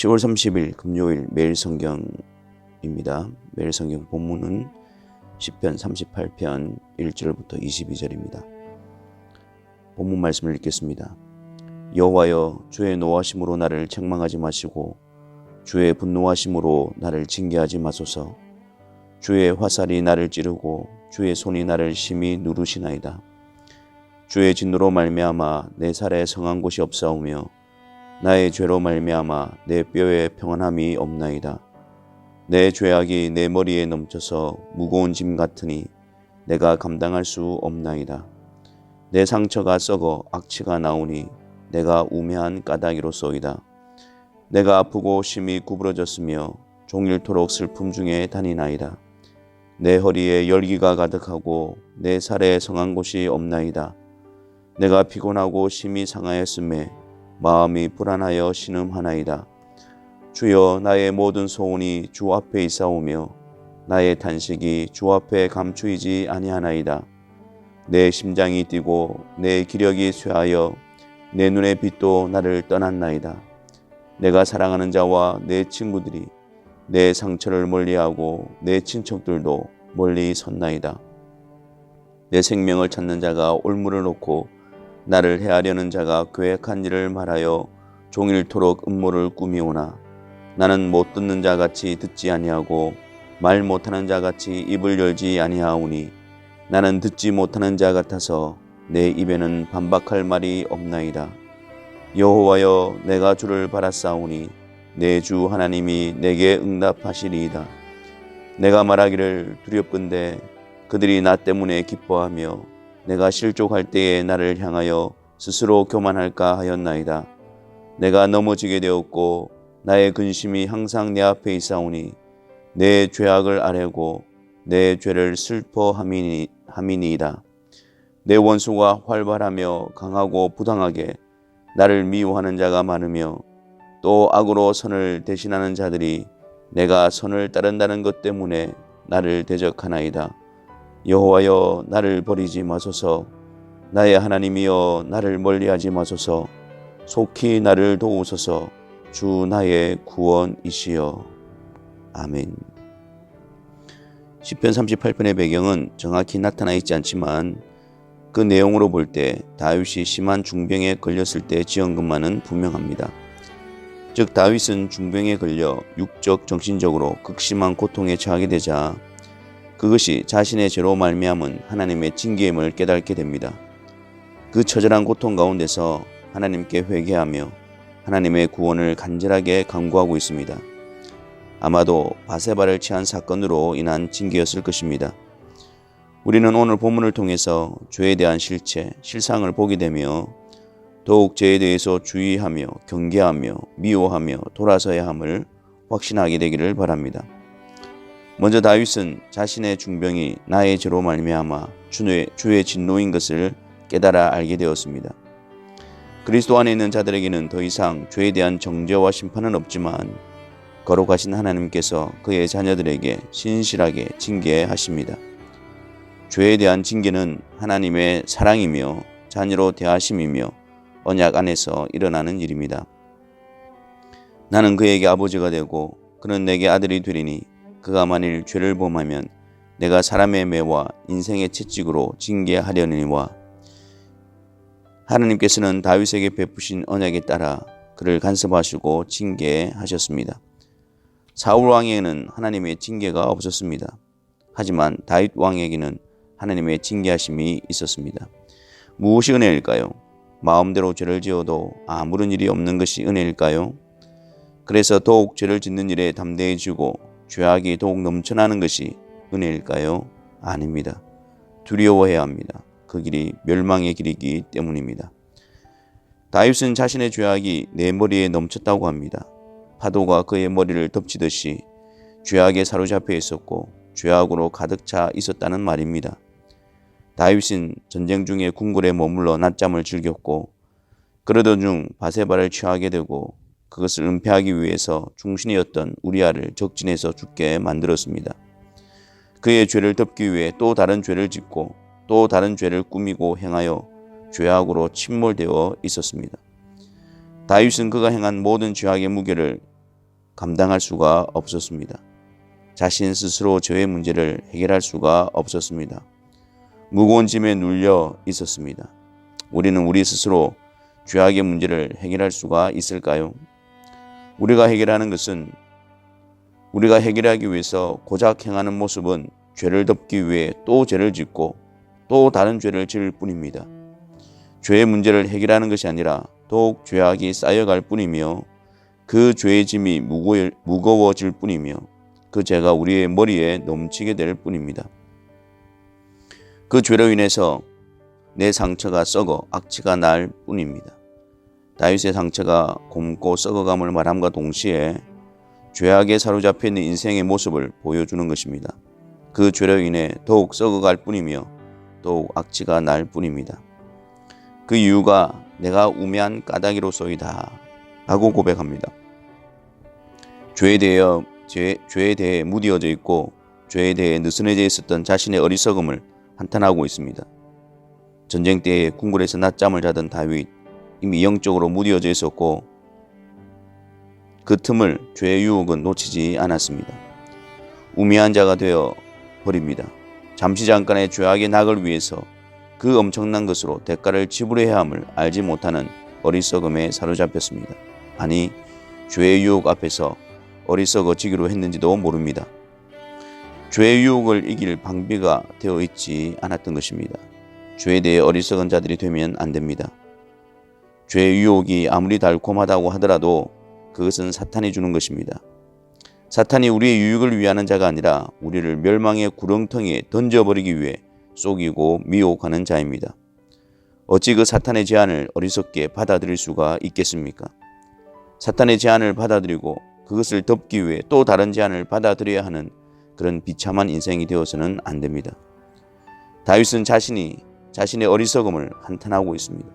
10월 30일 금요일 매일 성경입니다. 매일 성경 본문은 시편 38편 1절부터 22절입니다. 본문 말씀을 읽겠습니다. 여호와여, 주의 노하심으로 나를 책망하지 마시고 주의 분노하심으로 나를 징계하지 마소서. 주의 화살이 나를 찌르고 주의 손이 나를 심히 누르시나이다. 주의 진노로 말미암아 내 살에 성한 곳이 없사오며 나의 죄로 말미암아 내 뼈에 평안함이 없나이다. 내 죄악이 내 머리에 넘쳐서 무거운 짐 같으니 내가 감당할 수 없나이다. 내 상처가 썩어 악취가 나오니 내가 우매한 까닭이로소이다. 내가 아프고 심히 구부러졌으며 종일토록 슬픔 중에 다니나이다. 내 허리에 열기가 가득하고 내 살에 성한 곳이 없나이다. 내가 피곤하고 심히 상하였음에 마음이 불안하여 신음하나이다. 주여, 나의 모든 소원이 주 앞에 있사오며 나의 탄식이 주 앞에 감추이지 아니하나이다. 내 심장이 뛰고 내 기력이 쇠하여 내 눈의 빛도 나를 떠났나이다. 내가 사랑하는 자와 내 친구들이 내 상처를 멀리하고 내 친척들도 멀리 섰나이다. 내 생명을 찾는 자가 올무를 놓고 나를 해하려는 자가 계획한 일을 말하여 종일토록 음모를 꾸미오나 나는 못 듣는 자같이 듣지 아니하고 말 못하는 자같이 입을 열지 아니하오니 나는 듣지 못하는 자 같아서 내 입에는 반박할 말이 없나이다. 여호와여, 내가 주를 바라사오니 내 주 하나님이 내게 응답하시리이다. 내가 말하기를 두렵건대 그들이 나 때문에 기뻐하며 내가 실족할 때에 나를 향하여 스스로 교만할까 하였나이다. 내가 넘어지게 되었고 나의 근심이 항상 내 앞에 있사오니 내 죄악을 아뢰고 내 죄를 슬퍼함이니이다. 내 원수가 활발하며 강하고 부당하게 나를 미워하는 자가 많으며 또 악으로 선을 대신하는 자들이 내가 선을 따른다는 것 때문에 나를 대적하나이다. 여호와여, 나를 버리지 마소서. 나의 하나님이여, 나를 멀리하지 마소서. 속히 나를 도우소서. 주 나의 구원이시여. 아멘. 시편 38편의 배경은 정확히 나타나 있지 않지만 그 내용으로 볼 때 다윗이 심한 중병에 걸렸을 때 지은 것만은 분명합니다. 즉, 다윗은 중병에 걸려 육적 정신적으로 극심한 고통에 처하게 되자 그것이 자신의 죄로 말미암은 하나님의 징계임을 깨닫게 됩니다. 그 처절한 고통 가운데서 하나님께 회개하며 하나님의 구원을 간절하게 간구하고 있습니다. 아마도 바세바를 취한 사건으로 인한 징계였을 것입니다. 우리는 오늘 본문을 통해서 죄에 대한 실체, 실상을 보게 되며 더욱 죄에 대해서 주의하며 경계하며 미워하며 돌아서야 함을 확신하게 되기를 바랍니다. 먼저 다윗은 자신의 중병이 나의 죄로 말미암아 주의 진노인 것을 깨달아 알게 되었습니다. 그리스도 안에 있는 자들에게는 더 이상 죄에 대한 정죄와 심판은 없지만 거룩하신 하나님께서 그의 자녀들에게 신실하게 징계하십니다. 죄에 대한 징계는 하나님의 사랑이며 자녀로 대하심이며 언약 안에서 일어나는 일입니다. 나는 그에게 아버지가 되고 그는 내게 아들이 되리니 그가 만일 죄를 범하면 내가 사람의 매와 인생의 채찍으로 징계하려니와. 하나님께서는 다윗에게 베푸신 언약에 따라 그를 간섭하시고 징계하셨습니다. 사울 왕에게는 하나님의 징계가 없었습니다. 하지만 다윗 왕에게는 하나님의 징계하심이 있었습니다. 무엇이 은혜일까요? 마음대로 죄를 지어도 아무런 일이 없는 것이 은혜일까요? 그래서 더욱 죄를 짓는 일에 담대해지고 죄악이 더욱 넘쳐나는 것이 은혜일까요? 아닙니다. 두려워해야 합니다. 그 길이 멸망의 길이기 때문입니다. 다윗은 자신의 죄악이 내 머리에 넘쳤다고 합니다. 파도가 그의 머리를 덮치듯이 죄악에 사로잡혀 있었고 죄악으로 가득 차 있었다는 말입니다. 다윗은 전쟁 중에 궁궐에 머물러 낮잠을 즐겼고 그러던 중 바세바를 취하게 되고 그것을 은폐하기 위해서 중신이었던 우리아를 적진에서 죽게 만들었습니다. 그의 죄를 덮기 위해 또 다른 죄를 짓고 또 다른 죄를 꾸미고 행하여 죄악으로 침몰되어 있었습니다. 다윗은 그가 행한 모든 죄악의 무게를 감당할 수가 없었습니다. 자신 스스로 죄의 문제를 해결할 수가 없었습니다. 무거운 짐에 눌려 있었습니다. 우리는 우리 스스로 죄악의 문제를 해결할 수가 있을까요? 우리가 해결하기 위해서 고작 행하는 모습은 죄를 덮기 위해 또 죄를 짓고 또 다른 죄를 지을 뿐입니다. 죄의 문제를 해결하는 것이 아니라 더욱 죄악이 쌓여갈 뿐이며 그 죄의 짐이 무거워질 뿐이며 그 죄가 우리의 머리에 넘치게 될 뿐입니다. 그 죄로 인해서 내 상처가 썩어 악취가 날 뿐입니다. 다윗의 상처가 곪고 썩어감을 말함과 동시에 죄악에 사로잡혀 있는 인생의 모습을 보여주는 것입니다. 그 죄로 인해 더욱 썩어갈 뿐이며 더욱 악취가 날 뿐입니다. 그 이유가 내가 우매한 까닭이로소이다 라고 고백합니다. 죄에 대해 무디어져 있고 죄에 대해 느슨해져 있었던 자신의 어리석음을 한탄하고 있습니다. 전쟁 때에 궁궐에서 낮잠을 자던 다윗, 이미 영적으로 무디어져 있었고 그 틈을 죄의 유혹은 놓치지 않았습니다. 우매한 자가 되어 버립니다. 잠시 잠깐의 죄악의 낙을 위해서 그 엄청난 것으로 대가를 지불해야 함을 알지 못하는 어리석음에 사로잡혔습니다. 아니, 죄의 유혹 앞에서 어리석어지기로 했는지도 모릅니다. 죄의 유혹을 이길 방비가 되어 있지 않았던 것입니다. 죄에 대해 어리석은 자들이 되면 안 됩니다. 죄의 유혹이 아무리 달콤하다고 하더라도 그것은 사탄이 주는 것입니다. 사탄이 우리의 유익을 위하는 자가 아니라 우리를 멸망의 구렁텅이에 던져버리기 위해 속이고 미혹하는 자입니다. 어찌 그 사탄의 제안을 어리석게 받아들일 수가 있겠습니까? 사탄의 제안을 받아들이고 그것을 덮기 위해 또 다른 제안을 받아들여야 하는 그런 비참한 인생이 되어서는 안 됩니다. 다윗은 자신의 어리석음을 한탄하고 있습니다.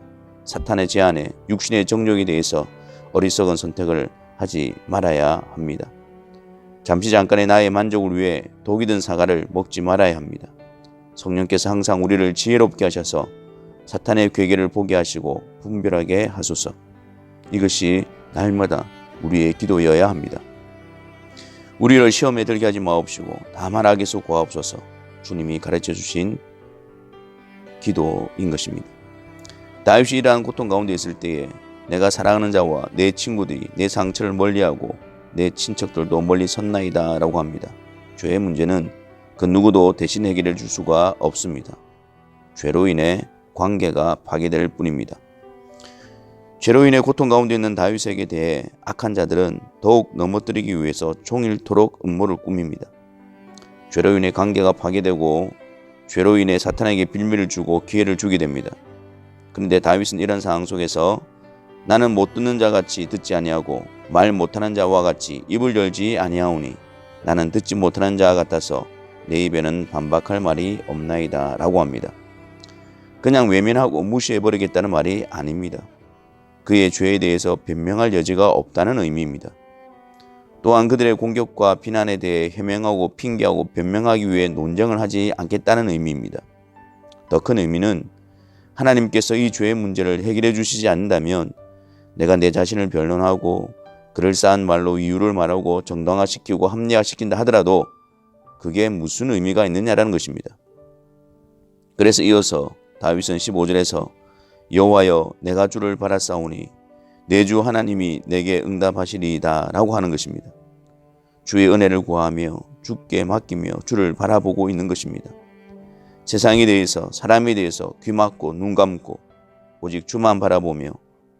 사탄의 제안에 육신의 정욕에 대해서 어리석은 선택을 하지 말아야 합니다. 잠시 잠깐의 나의 만족을 위해 독이 든 사과를 먹지 말아야 합니다. 성령께서 항상 우리를 지혜롭게 하셔서 사탄의 괴계를 보게 하시고 분별하게 하소서. 이것이 날마다 우리의 기도여야 합니다. 우리를 시험에 들게 하지 마옵시고 다만 악에서 구하옵소서. 주님이 가르쳐 주신 기도인 것입니다. 다윗이 이러한 고통 가운데 있을 때에 내가 사랑하는 자와 내 친구들이 내 상처를 멀리하고 내 친척들도 멀리 섰나이다 라고 합니다. 죄의 문제는 그 누구도 대신 해결해 줄 수가 없습니다. 죄로 인해 관계가 파괴될 뿐입니다. 죄로 인해 고통 가운데 있는 다윗에게 대해 악한 자들은 더욱 넘어뜨리기 위해서 종일토록 음모를 꾸밉니다. 죄로 인해 관계가 파괴되고 죄로 인해 사탄에게 빌미를 주고 기회를 주게 됩니다. 그런데 다윗은 이런 상황 속에서 나는 못 듣는 자같이 듣지 아니하고 말 못하는 자와 같이 입을 열지 아니하오니 나는 듣지 못하는 자 같아서 내 입에는 반박할 말이 없나이다 라고 합니다. 그냥 외면하고 무시해버리겠다는 말이 아닙니다. 그의 죄에 대해서 변명할 여지가 없다는 의미입니다. 또한 그들의 공격과 비난에 대해 해명하고 핑계하고 변명하기 위해 논쟁을 하지 않겠다는 의미입니다. 더 큰 의미는 하나님께서 이 죄의 문제를 해결해 주시지 않는다면 내가 내 자신을 변론하고 그럴싸한 말로 이유를 말하고 정당화시키고 합리화시킨다 하더라도 그게 무슨 의미가 있느냐라는 것입니다. 그래서 이어서 다윗은 15절에서 여호와여 내가 주를 바라사오니 내 주 하나님이 내게 응답하시리이다 라고 하는 것입니다. 주의 은혜를 구하며 주께 맡기며 주를 바라보고 있는 것입니다. 세상에 대해서 사람에 대해서 귀 막고 눈 감고 오직 주만 바라보며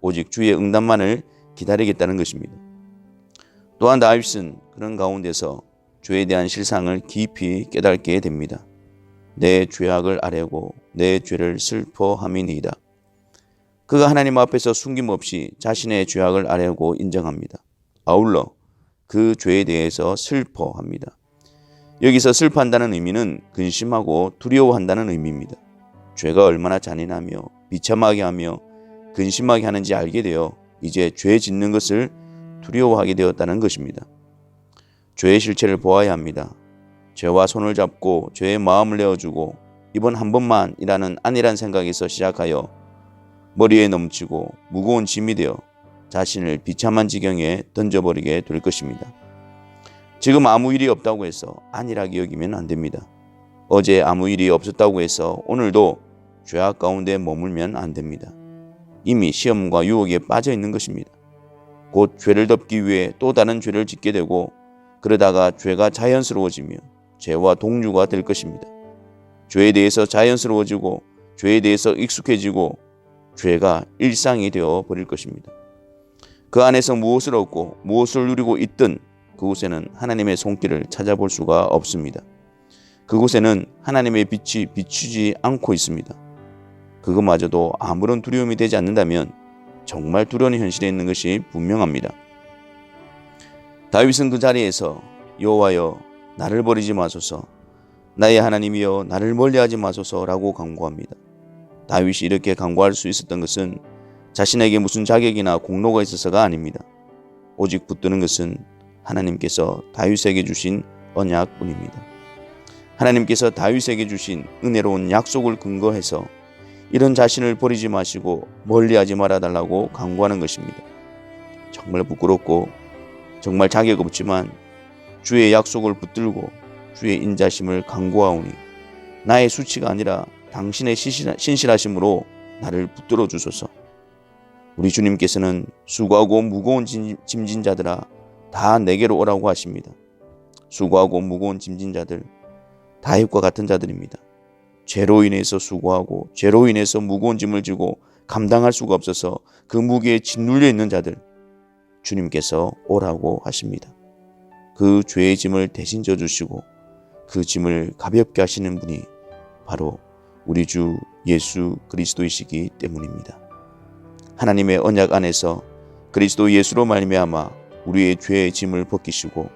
오직 주의 응답만을 기다리겠다는 것입니다. 또한 다윗은 그런 가운데서 죄에 대한 실상을 깊이 깨닫게 됩니다. 내 죄악을 아뢰고 내 죄를 슬퍼함이니이다. 그가 하나님 앞에서 숨김없이 자신의 죄악을 아뢰고 인정합니다. 아울러 그 죄에 대해서 슬퍼합니다. 여기서 슬퍼한다는 의미는 근심하고 두려워한다는 의미입니다. 죄가 얼마나 잔인하며 비참하게 하며 근심하게 하는지 알게 되어 이제 죄 짓는 것을 두려워하게 되었다는 것입니다. 죄의 실체를 보아야 합니다. 죄와 손을 잡고 죄의 마음을 내어주고 이번 한 번만이라는 안일한 생각에서 시작하여 머리에 넘치고 무거운 짐이 되어 자신을 비참한 지경에 던져버리게 될 것입니다. 지금 아무 일이 없다고 해서 안일하게 여기면 안 됩니다. 어제 아무 일이 없었다고 해서 오늘도 죄악 가운데 머물면 안 됩니다. 이미 시험과 유혹에 빠져 있는 것입니다. 곧 죄를 덮기 위해 또 다른 죄를 짓게 되고 그러다가 죄가 자연스러워지며 죄와 동류가 될 것입니다. 죄에 대해서 자연스러워지고 죄에 대해서 익숙해지고 죄가 일상이 되어 버릴 것입니다. 그 안에서 무엇을 얻고 무엇을 누리고 있든 그곳에는 하나님의 손길을 찾아볼 수가 없습니다. 그곳에는 하나님의 빛이 비추지 않고 있습니다. 그것마저도 아무런 두려움이 되지 않는다면 정말 두려운 현실에 있는 것이 분명합니다. 다윗은 그 자리에서 여호와여 나를 버리지 마소서, 나의 하나님이여 나를 멀리하지 마소서라고 간구합니다. 다윗이 이렇게 간구할 수 있었던 것은 자신에게 무슨 자격이나 공로가 있어서가 아닙니다. 오직 붙드는 것은 하나님께서 다윗에게 주신 언약뿐입니다. 하나님께서 다윗에게 주신 은혜로운 약속을 근거해서 이런 자신을 버리지 마시고 멀리하지 말아달라고 간구하는 것입니다. 정말 부끄럽고 정말 자격 없지만 주의 약속을 붙들고 주의 인자심을 간구하오니 나의 수치가 아니라 당신의 신실하심으로 나를 붙들어 주소서. 우리 주님께서는 수고하고 무거운 짐진 자들아 다 내게로 오라고 하십니다. 수고하고 무거운 짐진 자들, 다윗과 같은 자들입니다. 죄로 인해서 수고하고 죄로 인해서 무거운 짐을 지고 감당할 수가 없어서 그 무게에 짓눌려 있는 자들, 주님께서 오라고 하십니다. 그 죄의 짐을 대신 져주시고 그 짐을 가볍게 하시는 분이 바로 우리 주 예수 그리스도이시기 때문입니다. 하나님의 언약 안에서 그리스도 예수로 말미암아 우리의 죄의 짐을 벗기시고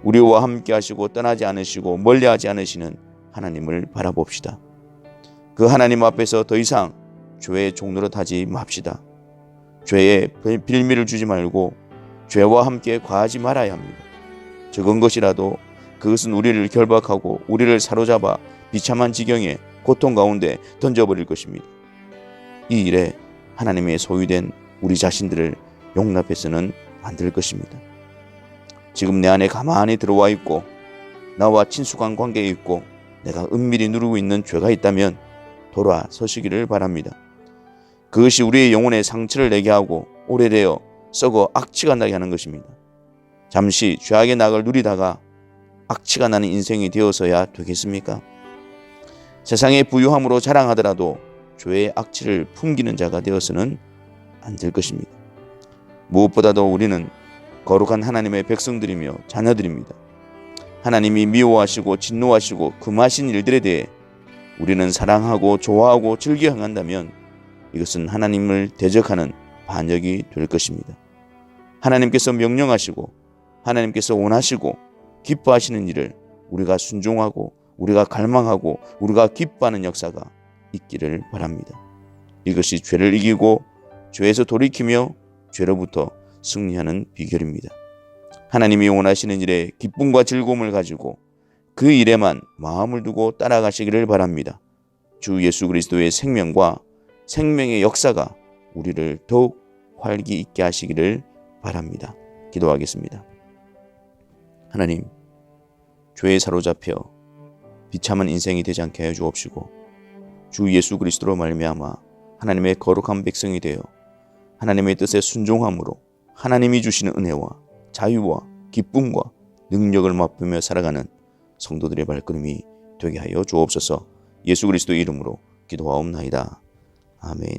우리와 함께 하시고 떠나지 않으시고 멀리하지 않으시는 하나님을 바라봅시다. 그 하나님 앞에서 더 이상 죄의 종노릇하지 맙시다. 죄에 빌미를 주지 말고 죄와 함께 과하지 말아야 합니다. 적은 것이라도 그것은 우리를 결박하고 우리를 사로잡아 비참한 지경에 고통 가운데 던져버릴 것입니다. 이 일에 하나님의 소유된 우리 자신들을 용납해서는 안 될 것입니다. 지금 내 안에 가만히 들어와 있고 나와 친숙한 관계에 있고 내가 은밀히 누르고 있는 죄가 있다면 돌아서시기를 바랍니다. 그것이 우리의 영혼에 상처를 내게 하고 오래되어 썩어 악취가 나게 하는 것입니다. 잠시 죄악의 낙을 누리다가 악취가 나는 인생이 되어서야 되겠습니까? 세상의 부유함으로 자랑하더라도 죄의 악취를 풍기는 자가 되어서는 안 될 것입니다. 무엇보다도 우리는 거룩한 하나님의 백성들이며 자녀들입니다. 하나님이 미워하시고 진노하시고 금하신 일들에 대해 우리는 사랑하고 좋아하고 즐겨 행한다면 이것은 하나님을 대적하는 반역이 될 것입니다. 하나님께서 명령하시고 하나님께서 원하시고 기뻐하시는 일을 우리가 순종하고 우리가 갈망하고 우리가 기뻐하는 역사가 있기를 바랍니다. 이것이 죄를 이기고 죄에서 돌이키며 죄로부터 승리하는 비결입니다. 하나님이 원하시는 일에 기쁨과 즐거움을 가지고 그 일에만 마음을 두고 따라가시기를 바랍니다. 주 예수 그리스도의 생명과 생명의 역사가 우리를 더욱 활기 있게 하시기를 바랍니다. 기도하겠습니다. 하나님, 죄에 사로잡혀 비참한 인생이 되지 않게 하여 주옵시고 주 예수 그리스도로 말미암아 하나님의 거룩한 백성이 되어 하나님의 뜻에 순종함으로 하나님이 주시는 은혜와 자유와 기쁨과 능력을 맛보며 살아가는 성도들의 발걸음이 되게 하여 주옵소서. 예수 그리스도의 이름으로 기도하옵나이다. 아멘.